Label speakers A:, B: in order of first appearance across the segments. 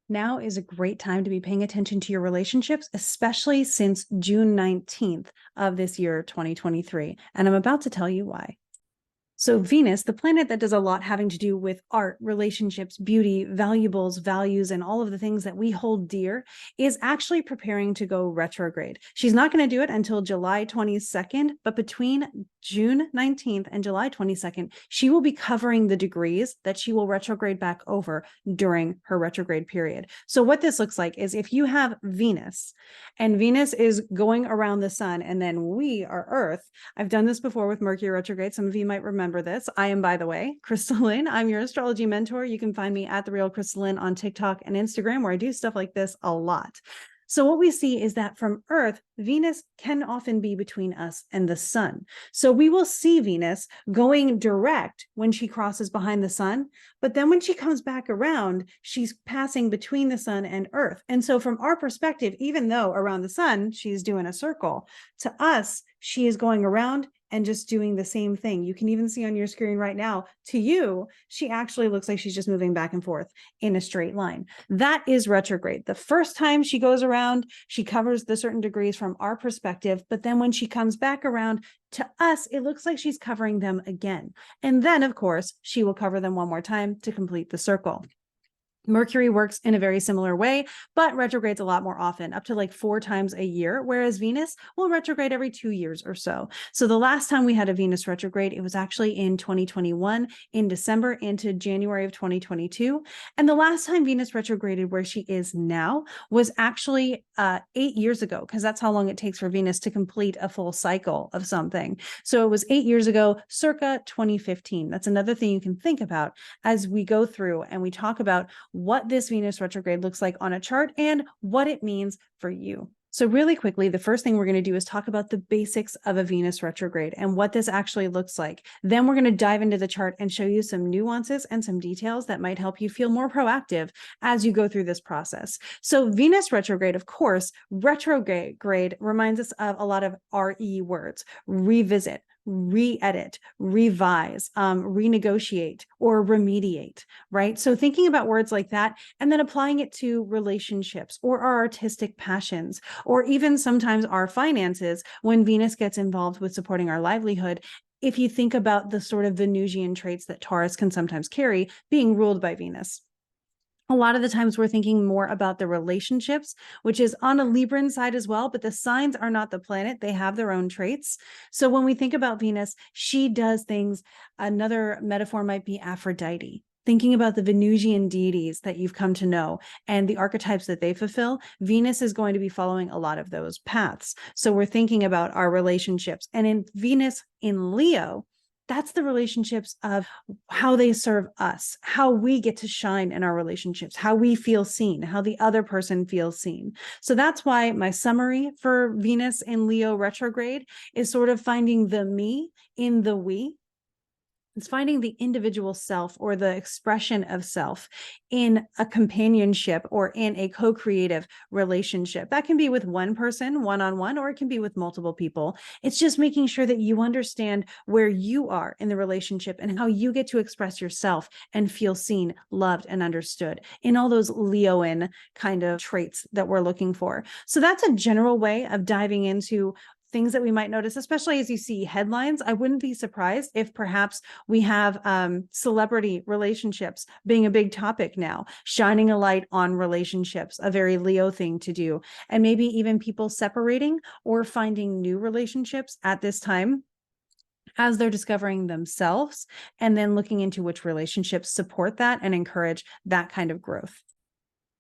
A: Now is a great time to be paying attention to your relationships, especially since June 19th of this year, 2023. And I'm about to tell you why. So Venus, the planet that does a lot having to do with art, relationships, beauty, valuables, values, and all of the things that we hold dear, is actually preparing to go retrograde. She's not going to do it until July 22nd, but between June 19th and July 22nd, she will be covering the degrees that she will retrograde back over during her retrograde period. So what this looks like is if you have Venus, and Venus is going around the sun, and then we are Earth. I've done this before with Mercury retrograde. Some of you might remember this. I am, by the way, Crystalline. I'm your astrology mentor. You can find me at The Real Crystalline on TikTok and Instagram, where I do stuff like this a lot. So what we see is that from Earth, Venus can often be between us and the sun. So we will see Venus going direct when she crosses behind the sun, but then when she comes back around, she's passing between the sun and Earth. And so from our perspective, even though around the sun, she's doing a circle, to us, she is going around and just doing the same thing. You can even see on your screen right now, to you, she actually looks like she's just moving back and forth in a straight line. That is retrograde. The first time she goes around, she covers the certain degrees from our perspective, but then when she comes back around, to us, it looks like she's covering them again. And then, of course, she will cover them one more time to complete the circle. Mercury works in a very similar way, but retrogrades a lot more often, up to like 4 times a year, whereas Venus will retrograde every 2 years or so. So the last time we had a Venus retrograde, it was actually in 2021, in December into January of 2022. And the last time Venus retrograded where she is now was actually 8 years ago, because that's how long it takes for Venus to complete a full cycle of something. So it was 8 years ago, circa 2015. That's another thing you can think about as we go through and we talk about what this Venus retrograde looks like on a chart and what it means for you. So really quickly, the first thing we're going to do is talk about the basics of a Venus retrograde and what this actually looks like. Then we're going to dive into the chart and show you some nuances and some details that might help you feel more proactive as you go through this process. So Venus retrograde, of course, retrograde reminds us of a lot of RE words: revisit, re-edit, revise, renegotiate, or remediate, right? So thinking about words like that and then applying it to relationships or our artistic passions, or even sometimes our finances when Venus gets involved with supporting our livelihood. If you think about the sort of Venusian traits that Taurus can sometimes carry, being ruled by Venus. A lot of the times we're thinking more about the relationships, which is on a Libran side as well, but the signs are not the planet. They have their own traits. So when we think about Venus, she does things. Another metaphor might be Aphrodite. Thinking about the Venusian deities that you've come to know and the archetypes that they fulfill, Venus is going to be following a lot of those paths. So we're thinking about our relationships. And in Venus in Leo, that's the relationships of how they serve us, how we get to shine in our relationships, how we feel seen, how the other person feels seen. So that's why my summary for Venus in Leo retrograde is sort of finding the me in the we. It's finding the individual self or the expression of self in a companionship or in a co-creative relationship. That can be with one person, one-on-one, or it can be with multiple people. It's just making sure that you understand where you are in the relationship and how you get to express yourself and feel seen, loved, and understood in all those Leoan kind of traits that we're looking for. So that's a general way of diving into things that we might notice, especially as you see headlines. I wouldn't be surprised if perhaps we have celebrity relationships being a big topic now, shining a light on relationships, a very Leo thing to do, and maybe even people separating or finding new relationships at this time as they're discovering themselves, and then looking into which relationships support that and encourage that kind of growth.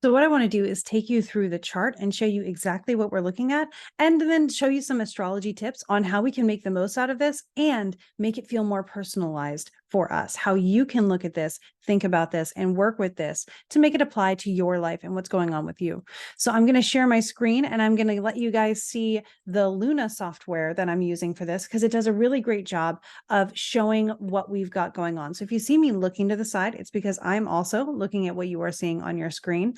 A: So what I want to do is take you through the chart and show you exactly what we're looking at, and then show you some astrology tips on how we can make the most out of this and make it feel more personalized for us, how you can look at this, think about this, and work with this to make it apply to your life and what's going on with you. So I'm going to share my screen and I'm going to let you guys see the Luna software that I'm using for this, because it does a really great job of showing what we've got going on. So if you see me looking to the side, it's because I'm also looking at what you are seeing on your screen.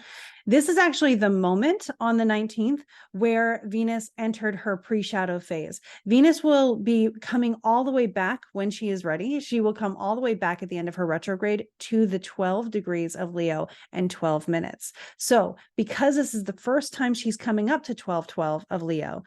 A: This is actually the moment on the 19th where Venus entered her pre-shadow phase. Venus will be coming all the way back when she is ready. She will come all the way back at the end of her retrograde to to the 12 degrees of Leo and 12 minutes. So because this is the first time she's coming up to 12 of Leo,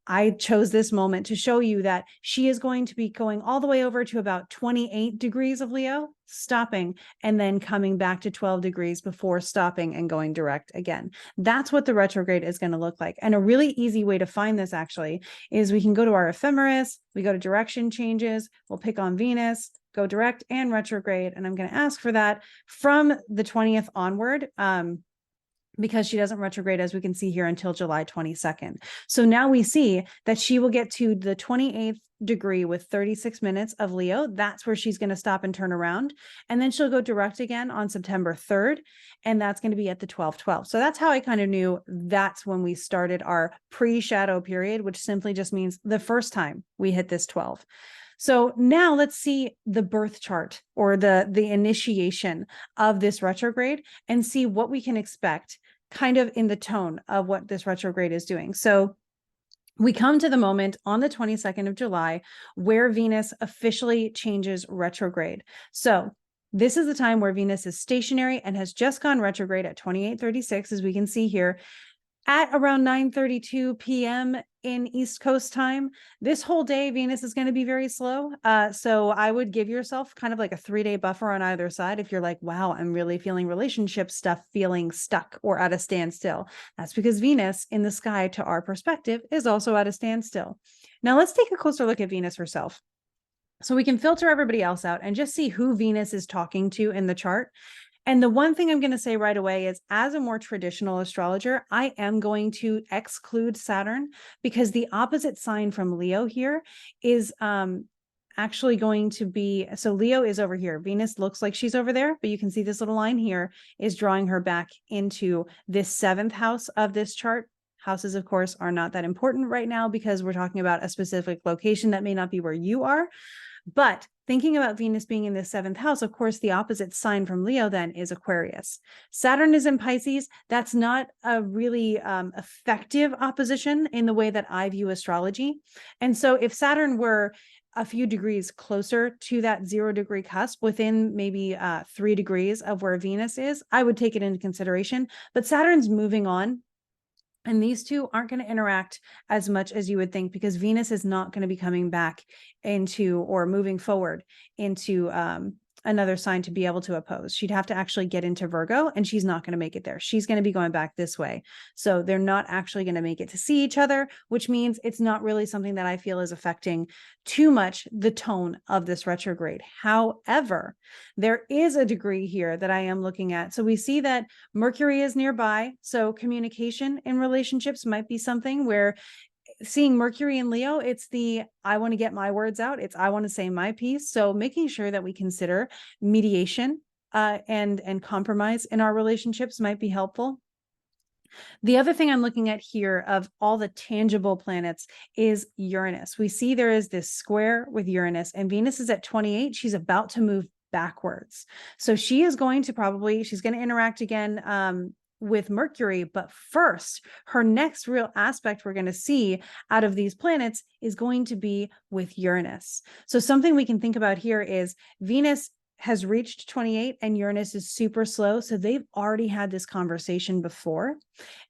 A: I chose this moment to show you that she is going to be going all the way over to about 28 degrees of Leo, stopping, and then coming back to 12 degrees before stopping and going direct again. That's what the retrograde is going to look like. And a really easy way to find this actually is we can go to our ephemeris, we go to direction changes, we'll pick on Venus, go direct and retrograde. And I'm going to ask for that from the 20th onward. Because she doesn't retrograde, as we can see here, until July 22nd. So now we see that she will get to the 28th degree with 36 minutes of Leo. That's where she's going to stop and turn around. And then she'll go direct again on September 3rd. And that's going to be at the 12. So that's how I kind of knew that's when we started our pre-shadow period, which simply just means the first time we hit this 12. So now let's see the birth chart or the initiation of this retrograde and see what we can expect kind of in the tone of what this retrograde is doing. So we come to the moment on the 22nd of July where Venus officially changes retrograde. So this is the time where Venus is stationary and has just gone retrograde at 28:36, as we can see here, at around 9:32 p.m. in East Coast time. This whole day, Venus is going to be very slow. So I would give yourself kind of like a 3-day buffer on either side. If you're like, wow, I'm really feeling relationship stuff, feeling stuck or at a standstill. That's because Venus in the sky, to our perspective, is also at a standstill. Now let's take a closer look at Venus herself. So we can filter everybody else out and just see who Venus is talking to in the chart. And the one thing I'm going to say right away is, as a more traditional astrologer, I am going to exclude Saturn because the opposite sign from Leo here is actually going to be, so Leo is over here. Venus looks like she's over there, but you can see this little line here is drawing her back into this 7th house of this chart. Houses, of course, are not that important right now because we're talking about a specific location that may not be where you are. But thinking about Venus being in the 7th house, of course, the opposite sign from Leo then is Aquarius. Saturn is in Pisces. That's not a really effective opposition in the way that I view astrology. And so if Saturn were a few degrees closer to that 0-degree cusp, within maybe 3 degrees of where Venus is, I would take it into consideration. But Saturn's moving on. And these two aren't going to interact as much as you would think, because Venus is not going to be coming back into or moving forward into another sign to be able to oppose. She'd have to actually get into Virgo, and she's not going to make it there. She's going to be going back this way. So they're not actually going to make it to see each other, which means it's not really something that I feel is affecting too much the tone of this retrograde. However, there is a degree here that I am looking at. So we see that Mercury is nearby. So communication in relationships might be something where, seeing Mercury in Leo, it's the I want to get my words out. It's I want to say my piece. So making sure that we consider mediation and compromise in our relationships might be helpful. The other thing I'm looking at here of all the tangible planets is Uranus. We see there is this square with Uranus, and Venus is at 28. She's about to move backwards. So she is going to she's going to interact again with Mercury, but first, her next real aspect we're going to see out of these planets is going to be with Uranus. So something we can think about here is Venus has reached 28 and Uranus is super slow. So they've already had this conversation before.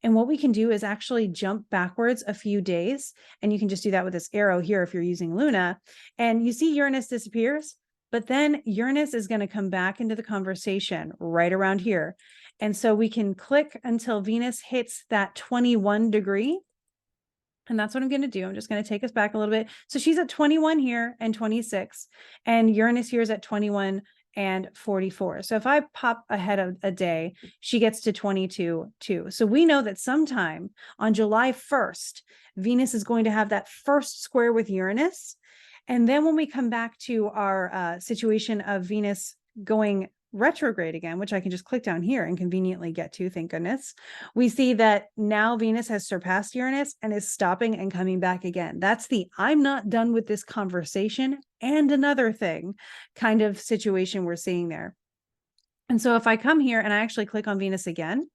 A: And what we can do is actually jump backwards a few days. And you can just do that with this arrow here if you're using Luna. And you see Uranus disappears, but then Uranus is going to come back into the conversation right around here. And so we can click until Venus hits that 21 degree. And that's what I'm going to do. I'm just going to take us back a little bit. So she's at 21 here and 26, and Uranus here is at 21 and 44. So if I pop ahead of a day, she gets to 22 too. So we know that sometime on July 1st, Venus is going to have that first square with Uranus. And then when we come back to our situation of Venus going retrograde again, which I can just click down here and conveniently get to, thank goodness, we see that now Venus has surpassed Uranus and is stopping and coming back again. That's the I'm not done with this conversation and another thing kind of situation we're seeing there. And so if I come here and I actually click on Venus again,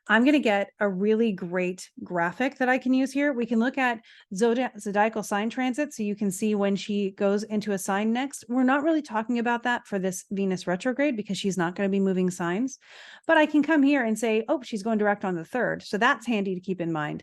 A: I'm going to get a really great graphic that I can use here. We can look at zodiacal sign transit so you can see when she goes into a sign next. We're not really talking about that for this Venus retrograde because she's not going to be moving signs. But I can come here and say, oh, she's going direct on the 3rd. So that's handy to keep in mind.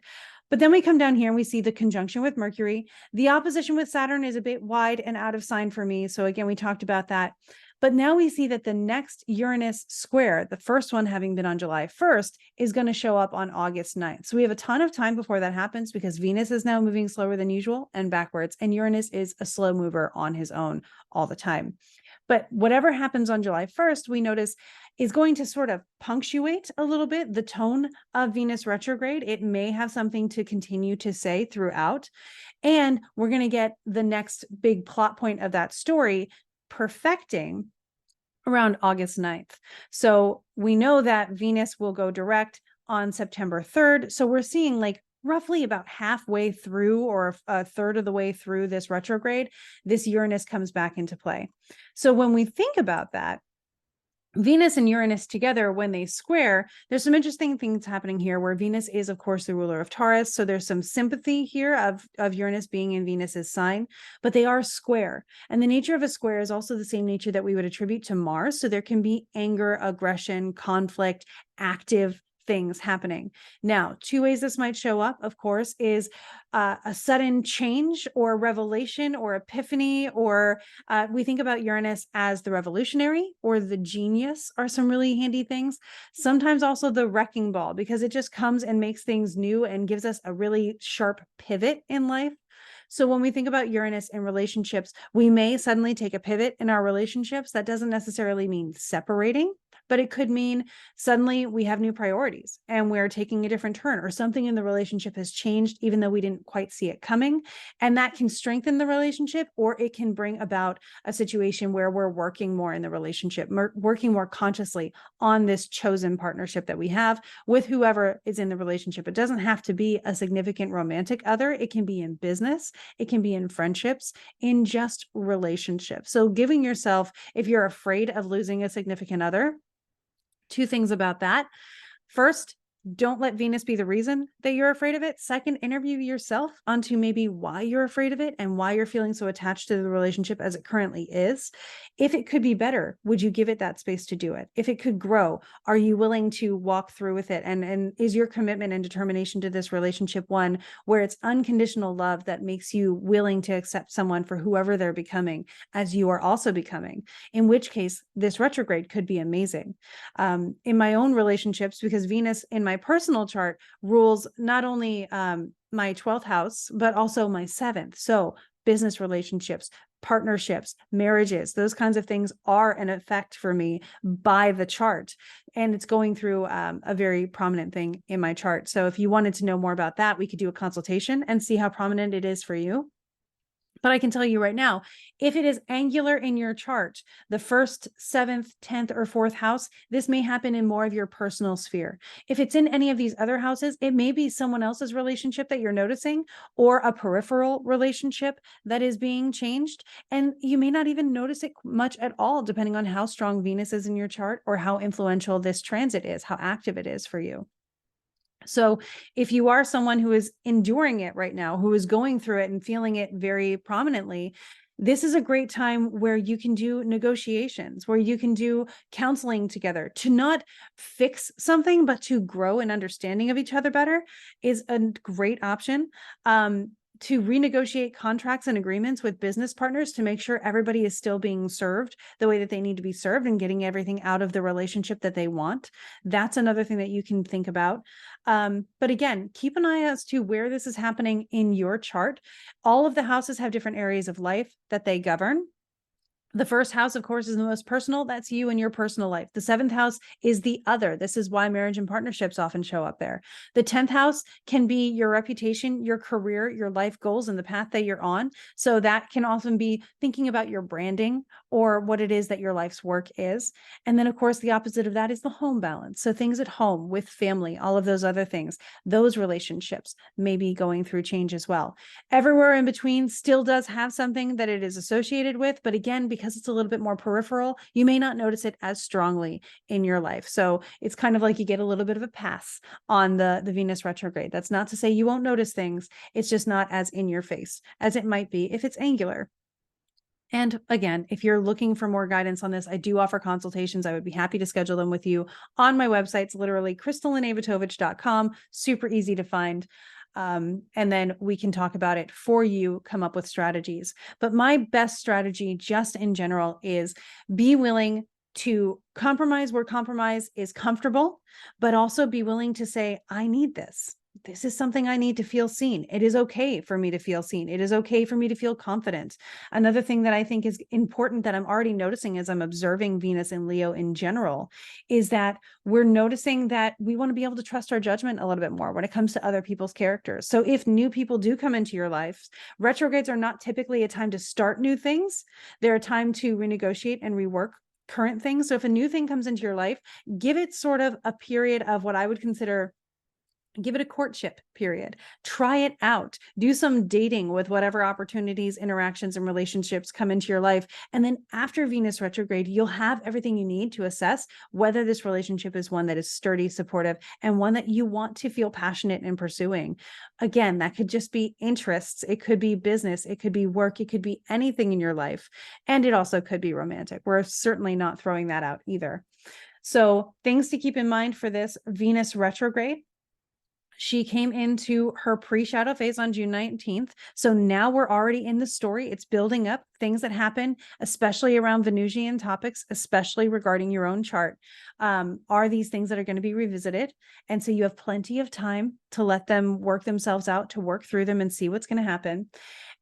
A: But then we come down here and we see the conjunction with Mercury. The opposition with Saturn is a bit wide and out of sign for me. So again, we talked about that. But now we see that the next Uranus square, the first one having been on July 1st, is going to show up on August 9th. So we have a ton of time before that happens because Venus is now moving slower than usual and backwards, and Uranus is a slow mover on his own all the time. But whatever happens on July 1st, we notice is going to sort of punctuate a little bit the tone of Venus retrograde. It may have something to continue to say throughout. And we're going to get the next big plot point of that story perfecting around August 9th. So we know that Venus will go direct on September 3rd. So we're seeing like roughly about halfway through or a third of the way through this retrograde, this Uranus comes back into play. So when we think about that, Venus and Uranus together, when they square, there's some interesting things happening here where Venus is, of course, the ruler of Taurus. So there's some sympathy here of Uranus being in Venus's sign, but they are square. And the nature of a square is also the same nature that we would attribute to Mars. So there can be anger, aggression, conflict, active things happening. Now, two ways this might show up, of course, is a sudden change or revelation or epiphany, or we think about Uranus as the revolutionary or the genius are some really handy things. Sometimes also the wrecking ball, because it just comes and makes things new and gives us a really sharp pivot in life. So when we think about Uranus in relationships, we may suddenly take a pivot in our relationships. That doesn't necessarily mean separating, but it could mean suddenly we have new priorities and we're taking a different turn, or something in the relationship has changed, even though we didn't quite see it coming. And that can strengthen the relationship, or it can bring about a situation where we're working more in the relationship, working more consciously on this chosen partnership that we have with whoever is in the relationship. It doesn't have to be a significant romantic other. It can be in business. It can be in friendships, in just relationships. So giving yourself, if you're afraid of losing a significant other, two things about that. First, don't let Venus be the reason that you're afraid of it. Second, interview yourself onto maybe why you're afraid of it and why you're feeling so attached to the relationship as it currently is. If it could be better, would you give it that space to do it? If it could grow, are you willing to walk through with it? And is your commitment and determination to this relationship one where it's unconditional love that makes you willing to accept someone for whoever they're becoming as you are also becoming? In which case, this retrograde could be amazing. In my own relationships, because Venus in my personal chart rules not only my 12th house, but also my 7th. So business relationships, partnerships, marriages, those kinds of things are an effect for me by the chart. And it's going through a very prominent thing in my chart. So if you wanted to know more about that, we could do a consultation and see how prominent it is for you. But I can tell you right now, if it is angular in your chart, the 1st, 7th, 10th, or 4th house, this may happen in more of your personal sphere. If it's in any of these other houses, it may be someone else's relationship that you're noticing, or a peripheral relationship that is being changed. And you may not even notice it much at all, depending on how strong Venus is in your chart or how influential this transit is, how active it is for you. So if you are someone who is enduring it right now, who is going through it and feeling it very prominently, this is a great time where you can do negotiations, where you can do counseling together to not fix something, but to grow an understanding of each other better is a great option. To renegotiate contracts and agreements with business partners to make sure everybody is still being served the way that they need to be served and getting everything out of the relationship that they want. That's another thing that you can think about. But again, keep an eye as to where this is happening in your chart. All of the houses have different areas of life that they govern. The 1st house, of course, is the most personal. That's you and your personal life. The 7th house is the other. This is why marriage and partnerships often show up there. The 10th house can be your reputation, your career, your life goals, and the path that you're on. So that can often be thinking about your branding or what it is that your life's work is. And then, of course, the opposite of that is the home balance. So things at home with family, all of those other things, those relationships may be going through change as well. Everywhere in between still does have something that it is associated with. But again, because because it's a little bit more peripheral, you may not notice it as strongly in your life. So it's kind of like you get a little bit of a pass on the Venus retrograde. That's not to say you won't notice things. It's just not as in your face as it might be if it's angular. And again, if you're looking for more guidance on this, I do offer consultations. I would be happy to schedule them with you on my website. It's literally kristalinavitovic.com, super easy to find. And then we can talk about it for you, come up with strategies. But my best strategy just in general is be willing to compromise where compromise is comfortable, but also be willing to say, I need this. This is something I need to feel seen. It is okay for me to feel seen. It is okay for me to feel confident. Another thing that I think is important that I'm already noticing as I'm observing Venus and Leo in general is that we're noticing that we want to be able to trust our judgment a little bit more when it comes to other people's characters. So if new people do come into your life, retrogrades are not typically a time to start new things. They're a time to renegotiate and rework current things. So if a new thing comes into your life, give it sort of a period of what I would consider, give it a courtship period. Try it out. Do some dating with whatever opportunities, interactions, and relationships come into your life. And then after Venus retrograde, you'll have everything you need to assess whether this relationship is one that is sturdy, supportive, and one that you want to feel passionate in pursuing. Again, that could just be interests. It could be business. It could be work. It could be anything in your life. And it also could be romantic. We're certainly not throwing that out either. So things to keep in mind for this Venus retrograde. She came into her pre-shadow phase on June 19th. So now we're already in the story. It's building up things that happen, especially around Venusian topics, especially regarding your own chart, are these things that are going to be revisited. And so you have plenty of time to let them work themselves out, to work through them and see what's going to happen.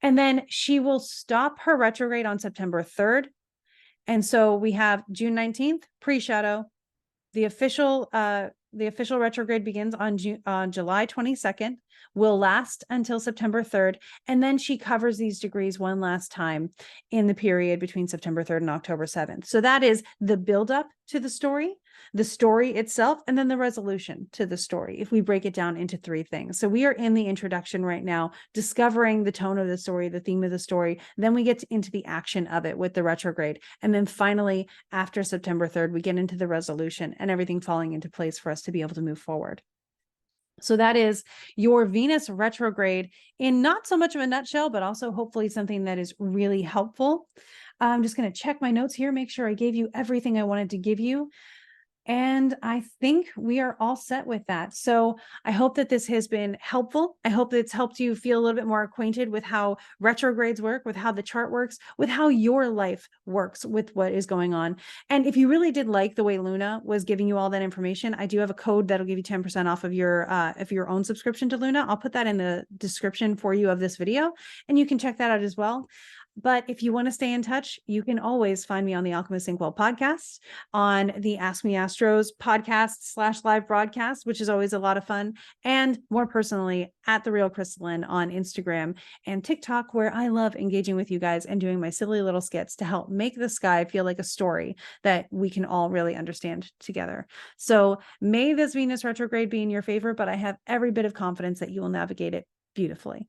A: And then she will stop her retrograde on September 3rd. And so we have June 19th, pre-shadow. The official retrograde begins on July 22nd, will last until September 3rd, and then she covers these degrees one last time in the period between September 3rd and October 7th. So that is the buildup to the story itself, and then the resolution to the story, if we break it down into three things. So we are in the introduction right now, discovering the tone of the story, the theme of the story. Then we get into the action of it with the retrograde. And then finally, after September 3rd, we get into the resolution and everything falling into place for us to be able to move forward. So that is your Venus retrograde in not so much of a nutshell, but also hopefully something that is really helpful. I'm just going to check my notes here, make sure I gave you everything I wanted to give you. And I think we are all set with that. So I hope that this has been helpful. I hope that it's helped you feel a little bit more acquainted with how retrogrades work, with how the chart works, with how your life works with what is going on. And if you really did like the way Luna was giving you all that information, I do have a code that'll give you 10% off of your own subscription to Luna. I'll put that in the description for you of this video, and you can check that out as well. But if you want to stay in touch, you can always find me on the Alchemist Inkwell podcast, on the Ask Me Astros podcast / live broadcast, which is always a lot of fun. And more personally, at The Real Crystalline on Instagram and TikTok, where I love engaging with you guys and doing my silly little skits to help make the sky feel like a story that we can all really understand together. So may this Venus retrograde be in your favor, but I have every bit of confidence that you will navigate it beautifully.